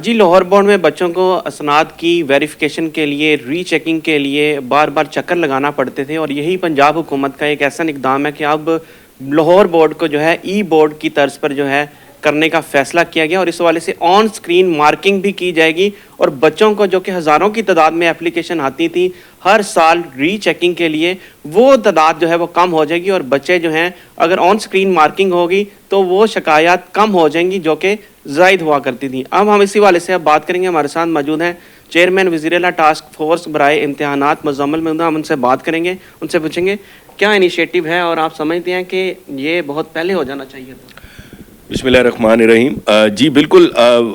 جی Lahore board میں بچوں کو اسناد کی ویریفیکیشن کے لیے ری چیکنگ کے لیے بار بار چکر لگانا پڑتے تھے، اور یہی پنجاب حکومت کا ایک ایسا اقدام ہے کہ اب لاہور بورڈ کو جو ہے ای بورڈ کی طرز پر جو ہے کرنے کا فیصلہ کیا گیا، اور اس حوالے سے آن سکرین مارکنگ بھی کی جائے گی، اور بچوں کو جو کہ ہزاروں کی تعداد میں اپلیکیشن آتی تھی ہر سال ری چیکنگ کے لیے، وہ تعداد جو ہے وہ کم ہو جائے گی، اور بچے جو ہیں اگر آن سکرین مارکنگ ہوگی تو وہ شکایات کم ہو جائیں گی جو کہ زائد ہوا کرتی تھیں۔ اب ہم اسی والے سے اب بات کریں گے، ہمارے ساتھ موجود ہیں چیئرمین وزیر اعلیٰ ٹاسک فورس برائے امتحانات مزمل محمود، ہم ان سے بات کریں گے، ان سے پوچھیں گے کیا انیشیٹو ہے اور آپ سمجھتے ہیں کہ یہ بہت پہلے ہو جانا چاہیے تھا؟ بسم اللہ الرحمن الرحیم۔ جی بالکل،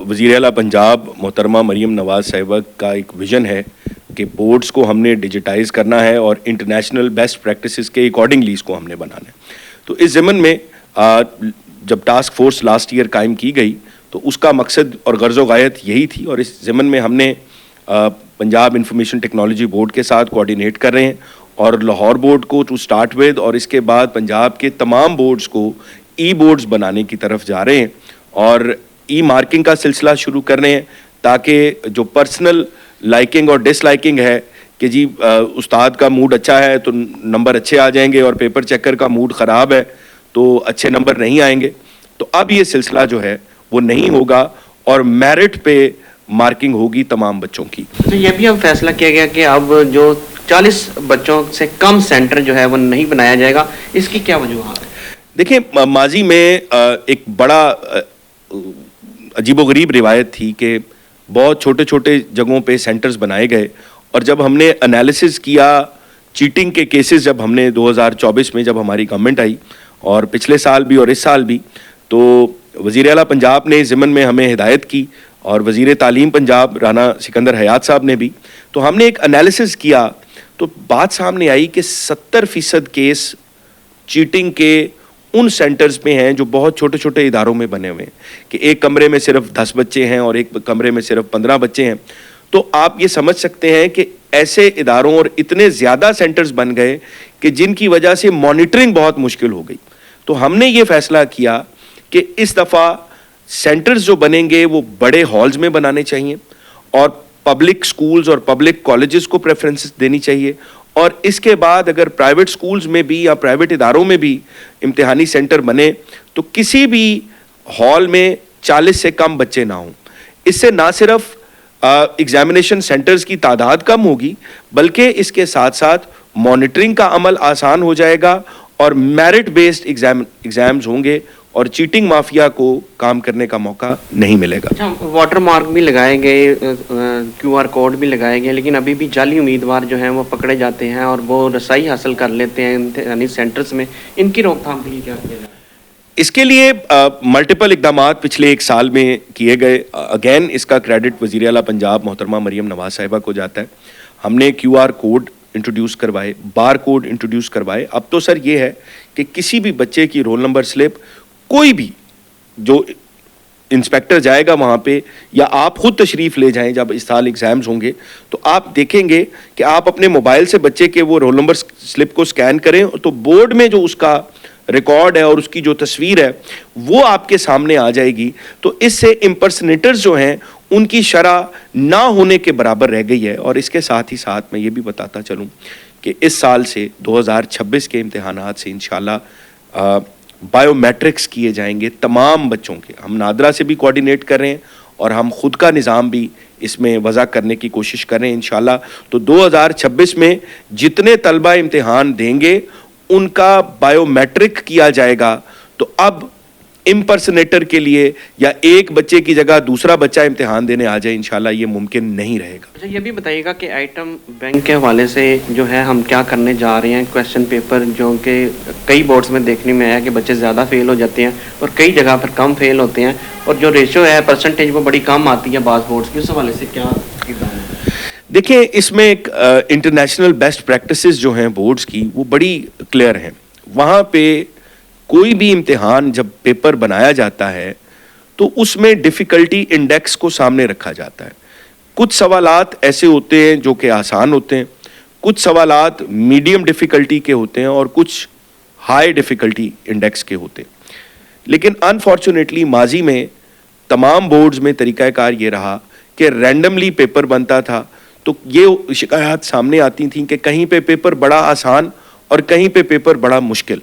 وزیر اعلیٰ پنجاب محترمہ مریم نواز صاحبہ کا ایک ویژن ہے کہ بورڈز کو ہم نے ڈیجیٹائز کرنا ہے اور انٹرنیشنل بیسٹ پریکٹسز کے اکارڈنگلی اس کو ہم نے بنانا ہے۔ تو اس ضمن میں جب ٹاسک فورس لاسٹ ایئر قائم کی گئی تو اس کا مقصد اور غرض و غایت یہی تھی، اور اس ضمن میں ہم نے پنجاب انفارمیشن ٹیکنالوجی بورڈ کے ساتھ کوآرڈینیٹ کر رہے ہیں، اور لاہور بورڈ کو ٹو سٹارٹ ود، اور اس کے بعد پنجاب کے تمام بورڈز کو ای بورڈز بنانے کی طرف جا رہے ہیں، اور ای مارکنگ کا سلسلہ شروع کر رہے ہیں تاکہ جو پرسنل لائکنگ اور ڈس لائکنگ ہے کہ جی استاد کا موڈ اچھا ہے تو نمبر اچھے آ جائیں گے، اور پیپر چیکر کا موڈ خراب ہے تو اچھے نمبر نہیں آئیں گے، تو اب یہ سلسلہ جو ہے وہ نہیں ہوگا، اور میرٹ پہ مارکنگ ہوگی تمام بچوں کی۔ تو یہ بھی اب فیصلہ کیا گیا کہ اب جو 40 بچوں سے کم سینٹر جو ہے وہ نہیں بنایا جائے گا، اس کی کیا وجوہات ہے؟ دیکھیں، ماضی میں ایک بڑا عجیب و غریب روایت تھی کہ بہت چھوٹے چھوٹے جگہوں پہ سینٹرز بنائے گئے، اور جب ہم نے انالیسز کیا چیٹنگ کے کیسز، جب ہم نے 2024 میں جب ہماری گورنمنٹ آئی اور پچھلے سال بھی اور اس سال بھی، تو وزیر اعلیٰ پنجاب نے ضمن میں ہمیں ہدایت کی، اور وزیر تعلیم پنجاب رانا سکندر حیات صاحب نے بھی، تو ہم نے ایک انالیسز کیا تو بات سامنے آئی کہ 70% کیس چیٹنگ کے ان سینٹرز میں ہیں جو بہت چھوٹے چھوٹے اداروں میں بنے ہوئے ہیں، کہ ایک کمرے میں صرف 10 بچے ہیں اور ایک کمرے میں صرف 15 بچے ہیں۔ تو آپ یہ سمجھ سکتے ہیں کہ ایسے اداروں اور اتنے زیادہ سینٹرز بن گئے کہ جن کی وجہ سے مانیٹرنگ بہت مشکل ہو گئی۔ تو ہم نے یہ فیصلہ کیا کہ اس دفعہ سینٹرز جو بنیں گے وہ بڑے ہالز میں بنانے چاہیے، اور پبلک سکولز اور پبلک کالجز کو پریفرنس دینی چاہیے، اور اس کے بعد اگر پرائیویٹ سکولز میں بھی یا پرائیویٹ اداروں میں بھی امتحانی سینٹر بنے تو کسی بھی ہال میں 40 سے کم بچے نہ ہوں۔ اس سے نہ صرف ایگزامینیشن سینٹرز کی تعداد کم ہوگی، بلکہ اس کے ساتھ ساتھ مانیٹرنگ کا عمل آسان ہو جائے گا، اور میرٹ بیسڈ ایگزامز ہوں گے، اور چیٹنگ مافیا کو کام کرنے کا موقع نہیں ملے گا۔ اچھا، واٹر مارک بھی لگائے گئے، کیو آر کوڈ بھی لگائے گئے، لیکن ابھی بھی جعلی امیدوار جو ہیں وہ پکڑے جاتے ہیں اور وہ رسائی حاصل کر لیتے ہیں یعنی سینٹرز میں، ان کی روک تھام کے لیے کیا کیا جائے؟ اس کے لیے ملٹیپل اقدامات پچھلے ایک سال میں کیے گئے۔ اگین اس کا کریڈٹ وزیر اعلیٰ پنجاب محترمہ مریم نواز صاحبہ کو جاتا ہے۔ ہم نے کیو آر کوڈ انٹروڈیوس کروائے، بار کوڈ انٹروڈیوس کروائے۔ اب تو سر یہ ہے کہ کسی بھی بچے کی رول نمبر سلپ، کوئی بھی جو انسپیکٹر جائے گا وہاں پہ، یا آپ خود تشریف لے جائیں جب اس سال ایگزامز ہوں گے، تو آپ دیکھیں گے کہ آپ اپنے موبائل سے بچے کے وہ رول نمبر سلپ کو سکین کریں تو بورڈ میں جو اس کا ریکارڈ ہے اور اس کی جو تصویر ہے وہ آپ کے سامنے آ جائے گی۔ تو اس سے امپرسنیٹرز جو ہیں ان کی شرح نہ ہونے کے برابر رہ گئی ہے۔ اور اس کے ساتھ ہی ساتھ میں یہ بھی بتاتا چلوں کہ اس سال سے 2026 کے امتحانات سے انشاءاللہ بائیو میٹرکس کیے جائیں گے تمام بچوں کے۔ ہم نادرا سے بھی کوآرڈینیٹ کر رہے ہیں، اور ہم خود کا نظام بھی اس میں وضع کرنے کی کوشش کر رہے ہیں انشاءاللہ۔ تو 2026 میں جتنے طلبہ امتحان دیں گے ان کا بائیو میٹرک کیا جائے گا، تو اب امپرسنیٹر کے لیے یا ایک بچے کی جگہ دوسرا بچہ امتحان دینے آ جائے انشاءاللہ یہ ممکن نہیں رہے گا۔ اچھا، یہ بھی بتائیے گا کہ آئٹم بینک کے حوالے سے جو ہے ہم کیا کرنے جا رہے ہیں؟ کویسچن پیپر جو کہ کئی بورڈز میں دیکھنے میں آیا کہ بچے زیادہ فیل ہو جاتے ہیں اور کئی جگہ پر کم فیل ہوتے ہیں، اور جو ریشو ہے پرسنٹیج وہ بڑی کم آتی ہے بعض بورڈز کی، اس حوالے سے کیا اقدام ہے؟ دیکھیں، اس میں ایک انٹرنیشنل بیسٹ پریکٹسز جو ہیں بورڈز کی وہ بڑی کلیئر ہیں۔ وہاں پہ کوئی بھی امتحان جب پیپر بنایا جاتا ہے تو اس میں ڈیفیکلٹی انڈیکس کو سامنے رکھا جاتا ہے۔ کچھ سوالات ایسے ہوتے ہیں جو کہ آسان ہوتے ہیں، کچھ سوالات میڈیم ڈیفیکلٹی کے ہوتے ہیں، اور کچھ ہائی ڈیفیکلٹی انڈیکس کے ہوتے ہیں۔ لیکن انفارچونیٹلی ماضی میں تمام بورڈز میں طریقہ کار یہ رہا کہ رینڈملی پیپر بنتا تھا، تو یہ شکایات سامنے آتی تھیں کہ کہیں پہ پیپر بڑا آسان اور کہیں پہ پیپر بڑا مشکل،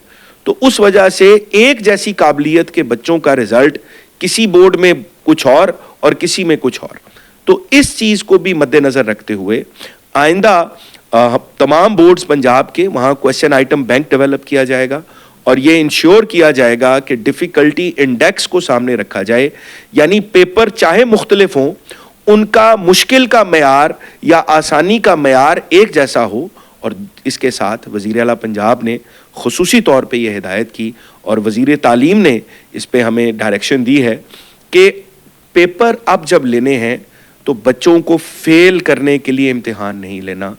تو اس وجہ سے ایک جیسی قابلیت کے بچوں کا رزلٹ کسی بورڈ میں کچھ اور کسی میں کچھ اور. تو اس چیز کو بھی مد نظر رکھتے ہوئے آئندہ تمام بورڈز پنجاب کے وہاں کویسچن آئٹم بینک ڈیولپ کیا جائے گا اور یہ انشور کیا جائے گا کہ ڈیفیکلٹی انڈیکس کو سامنے رکھا جائے، یعنی پیپر چاہے مختلف ہوں ان کا مشکل کا معیار یا آسانی کا معیار ایک جیسا ہو. اور اس کے ساتھ وزیر اعلیٰ پنجاب نے خصوصی طور پہ یہ ہدایت کی اور وزیر تعلیم نے اس پہ ہمیں ڈائریکشن دی ہے کہ پیپر اب جب لینے ہیں تو بچوں کو فیل کرنے کے لیے امتحان نہیں لینا.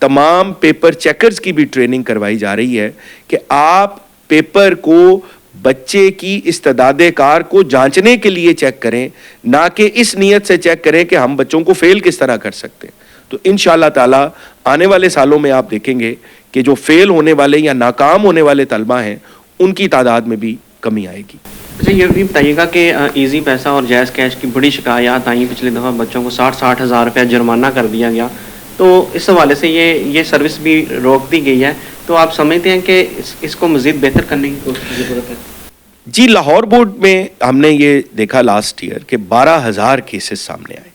تمام پیپر چیکرز کی بھی ٹریننگ کروائی جا رہی ہے کہ آپ پیپر کو بچے کی استعداد کار کو جانچنے کے لیے چیک کریں، نہ کہ اس نیت سے چیک کریں کہ ہم بچوں کو فیل کس طرح کر سکتے ہیں. تو انشاءاللہ تعالی آنے والے سالوں میں آپ دیکھیں گے کہ جو فیل ہونے والے یا ناکام ہونے والے طلبہ ہیں ان کی تعداد میں بھی کمی آئے گی. اچھا یہ بھی بتائیے گا کہ ایزی پیسہ اور جائز کیش کی بڑی شکایات آئیں، پچھلے دفعہ بچوں کو 60 ہزار روپیہ جرمانہ کر دیا گیا، تو اس حوالے سے یہ سروس بھی روک دی گئی ہے، تو آپ سمجھتے ہیں کہ اس کو مزید بہتر کرنے کی کوشش کی ضرورت ہے؟ جی، لاہور بورڈ میں ہم نے یہ دیکھا لاسٹ ایئر کہ 12,000 کیسز سامنے آئے.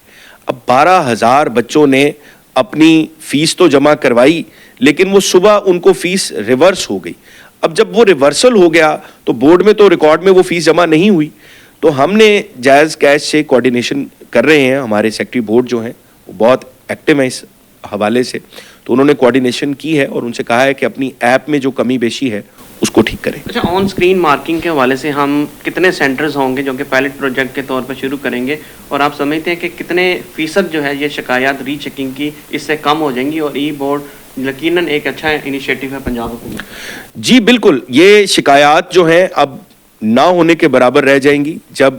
اب 12,000 بچوں نے اپنی فیس تو جمع کروائی لیکن وہ صبح ان کو فیس ریورس ہو گئی. اب جب وہ ریورسل ہو گیا تو بورڈ میں تو ریکارڈ میں وہ فیس جمع نہیں ہوئی. تو ہم نے جائز کیش سے کوارڈینیشن کر رہے ہیں، ہمارے سیکٹری بورڈ جو ہیں وہ بہت ایکٹیو ہیں اس حوالے سے، تو انہوں نے کوارڈینیشن کی ہے اور ان سے کہا ہے کہ اپنی ایپ میں جو کمی بیشی ہے اس کو ٹھیک کریں. اچھا، آن اسکرین مارکنگ کے حوالے سے ہم کتنے سینٹرز ہوں گے جو کہ پائلٹ پروجیکٹ کے طور پر شروع کریں گے، اور آپ سمجھتے ہیں کہ کتنے فیصد جو ہے یہ شکایات ری چیکنگ کی اس سے کم ہو جائیں گی؟ اور ای بورڈ یقیناً ایک اچھا انیشیٹو ہے پنجاب حکومت. جی بالکل، یہ شکایات جو ہیں اب نہ ہونے کے برابر رہ جائیں گی. جب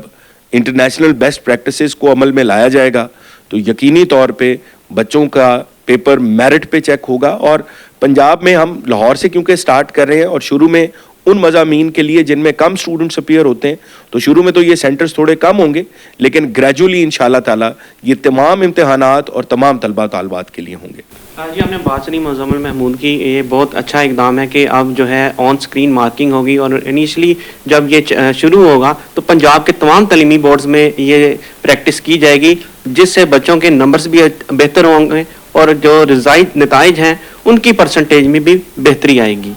انٹرنیشنل بیسٹ پریکٹسز کو عمل میں لایا جائے گا تو یقینی طور پہ بچوں کا پیپر میرٹ پہ چیک ہوگا. اور پنجاب میں ہم لاہور سے کیونکہ سٹارٹ کر رہے ہیں اور شروع میں ان مضامین کے لیے جن میں کم سٹوڈنٹس اپیئر ہوتے ہیں تو شروع میں تو یہ سینٹرز تھوڑے کم ہوں گے، لیکن گریجولی انشاءاللہ تعالی یہ تمام امتحانات اور تمام طلبہ طالبات کے لیے ہوں گے. جی، ہم نے بات سنی مزمل محمود کی. یہ بہت اچھا اقدام ہے کہ اب جو ہے آن اسکرین مارکنگ ہوگی، اور انیشلی جب یہ شروع ہوگا تو پنجاب کے تمام تعلیمی بورڈز میں یہ پریکٹس کی جائے گی، جس سے بچوں کے نمبرز بھی بہتر ہوں گے اور جو نتائج ہیں ان کی پرسنٹیج میں بھی بہتری آئے گی.